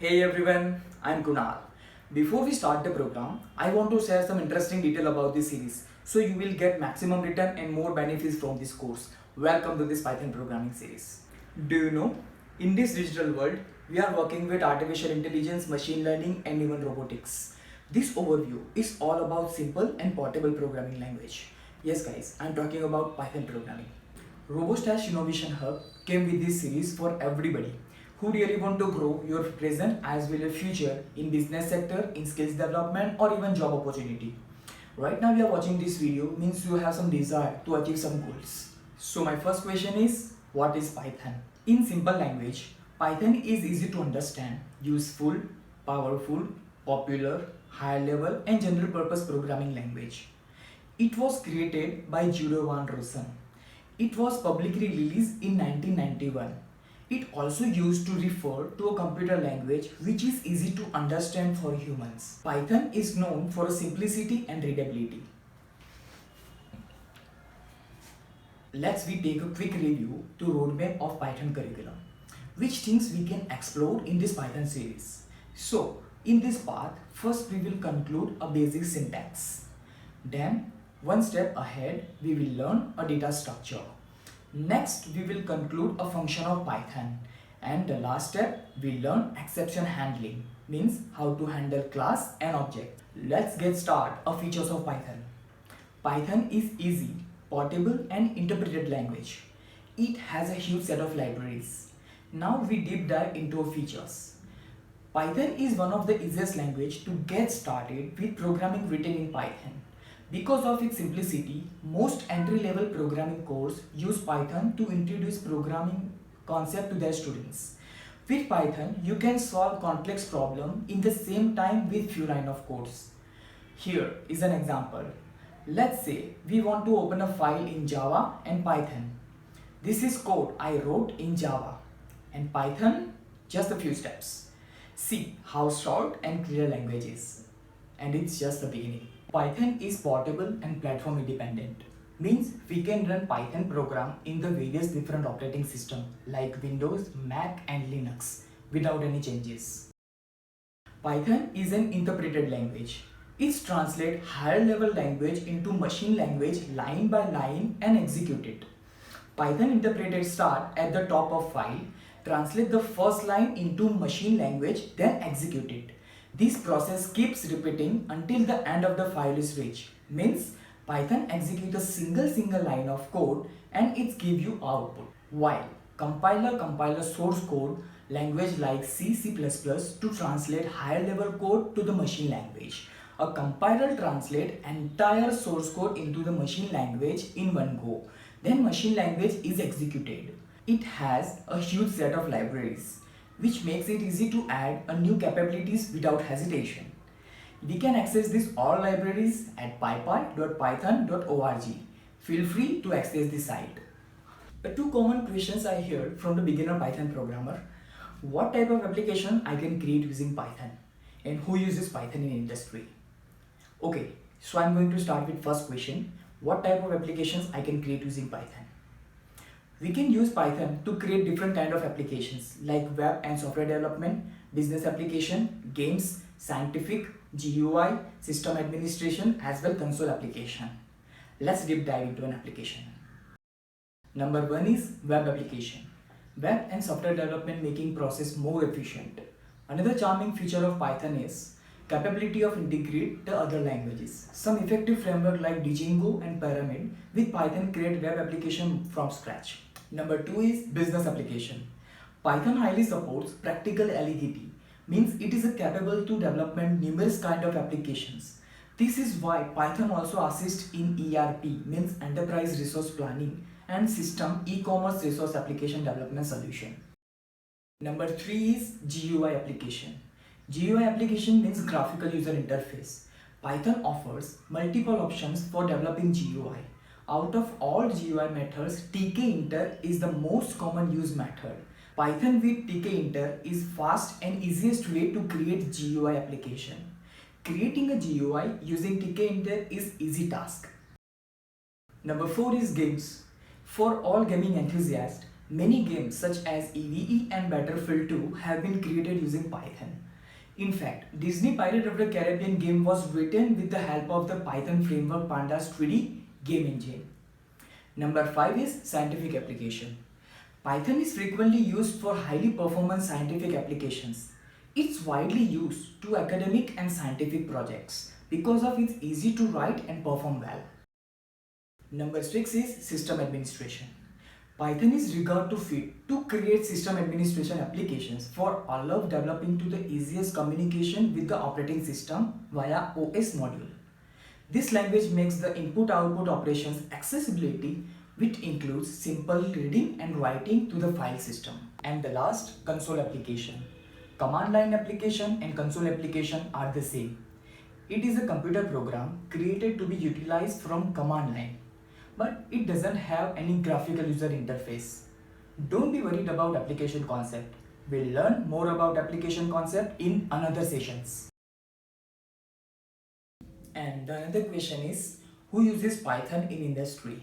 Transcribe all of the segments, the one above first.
Hey everyone, I'm Kunal. Before we start the program, I want to share some interesting detail about this series so you will get maximum return and more benefits from this course. Welcome to this Python programming series. Do you know, in this digital world, we are working with artificial intelligence, machine learning and even robotics. This overview is all about simple and portable programming language. Yes guys, I'm talking about Python programming. Robostash Innovation Hub came with this series for everybody who really want to grow your present as well as future in business sector, in skills development or even job opportunity. Right now you are watching this video means you have some desire to achieve some goals. So my first question is, what is Python? In simple language, Python is easy to understand, useful, powerful, popular, high level and general purpose programming language. It was created by Judo van Rossum. It was publicly released in 1991. It also used to refer to a computer language which is easy to understand for humans. Python is known for simplicity and readability. Let's take a quick review to roadmap of Python curriculum, which things we can explore in this Python series. So, in this part, first we will conclude a basic syntax. Then, one step ahead, we will learn a data structure. Next, we will conclude a function of Python. And the last step, we learn exception handling, means how to handle class and object. Let's get started of features of Python. Python is easy, portable and interpreted language. It has a huge set of libraries. Now we deep dive into features. Python is one of the easiest language to get started with programming written in Python. Because of its simplicity, most entry-level programming courses use Python to introduce programming concept to their students. With Python, you can solve complex problems in the same time with few lines of codes. Here is an example. Let's say we want to open a file in Java and Python. This is code I wrote in Java, and Python, just a few steps. See how short and clear language is. And it's just the beginning. Python is portable and platform independent. Means we can run Python program in the various different operating systems like Windows, Mac and Linux without any changes. Python is an interpreted language. It translates higher level language into machine language line by line and execute it. Python interpreted start at the top of file, translate the first line into machine language, then execute it. This process keeps repeating until the end of the file is reached. Means Python executes a single line of code and it gives you output. While compiler source code language like C++ to translate higher level code to the machine language. A compiler translates entire source code into the machine language in one go. Then machine language is executed. It has a huge set of libraries, which makes it easy to add a new capabilities without hesitation. We can access these all libraries at pypy.python.org. Feel free to access the site. The two common questions I heard from the beginner Python programmer: what type of application I can create using Python and who uses Python in industry? Okay, so I'm going to start with first question: what type of applications I can create using Python? We can use Python to create different kind of applications like web and software development, business application, games, scientific, GUI, system administration as well console application. Let's deep dive into an application. Number one is web application. Web and software development making process more efficient. Another charming feature of Python is capability of integrate the other languages. Some effective framework like Django and Pyramid with Python create web application from scratch. Number two is business application. Python highly supports practical elegity, means it is capable to development numerous kind of applications. This is why Python also assists in ERP, means enterprise resource planning, and system e-commerce resource application development solution. Number three is GUI application. GUI application means graphical user interface. Python offers multiple options for developing GUI. Out of all GUI methods, tkinter is the most common used method. Python with tkinter is fast and easiest way to create GUI application. Creating a GUI using tkinter is easy task. Number 4 is games. For all gaming enthusiasts, Many games such as EVE and Battlefield 2 have been created using Python. In fact, Disney Pirates of the Caribbean game was written with the help of the Python framework Pandas 3D game engine. Number 5 is scientific application. Python is frequently used for highly performant scientific applications. It's widely used to academic and scientific projects because of its easy to write and perform well. Number 6 is system administration. Python is regarded to fit to create system administration applications for all of developing to the easiest communication with the operating system via OS module. This language makes the input-output operations accessibility, which includes simple reading and writing to the file system. And the last, console application. Command line application and console application are the same. It is a computer program created to be utilized from command line, but it doesn't have any graphical user interface. Don't be worried about application concept. We'll learn more about application concept in another sessions. And the another question is, who uses Python in industry?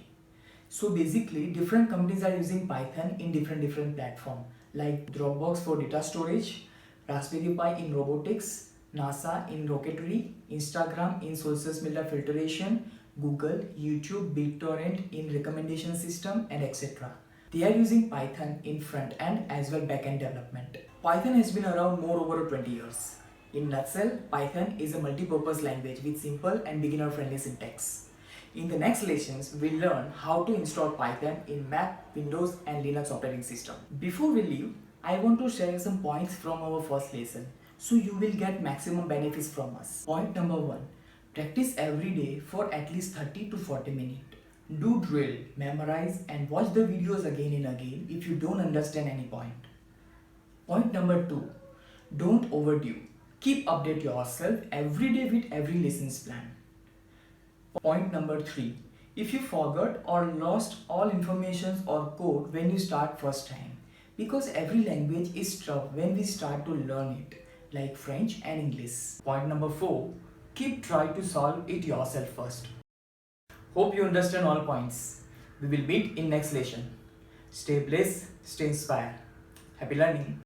So basically, different companies are using Python in different platforms like Dropbox for data storage, Raspberry Pi in robotics, NASA in rocketry, Instagram in sources media filtration, Google, YouTube, BitTorrent in recommendation system, and etc. They are using Python in front end as well back end development. Python has been around more over 20 years. In nutshell, Python is a multi-purpose language with simple and beginner-friendly syntax. In the next lessons, we'll learn how to install Python in Mac, Windows, and Linux operating system. Before we leave, I want to share some points from our first lesson, so you will get maximum benefits from us. Point number 1. Practice every day for at least 30 to 40 minutes. Do drill, memorize, and watch the videos again and again if you don't understand any point. Point number 2. Don't overdo. Keep update yourself every day with every lessons plan. Point number 3. If you forgot or lost all information or code when you start first time, because every language is tough when we start to learn it, like French and English. Point number 4. Keep trying to solve it yourself first. Hope you understand all points. We will meet in next lesson. Stay blessed, stay inspired. Happy learning.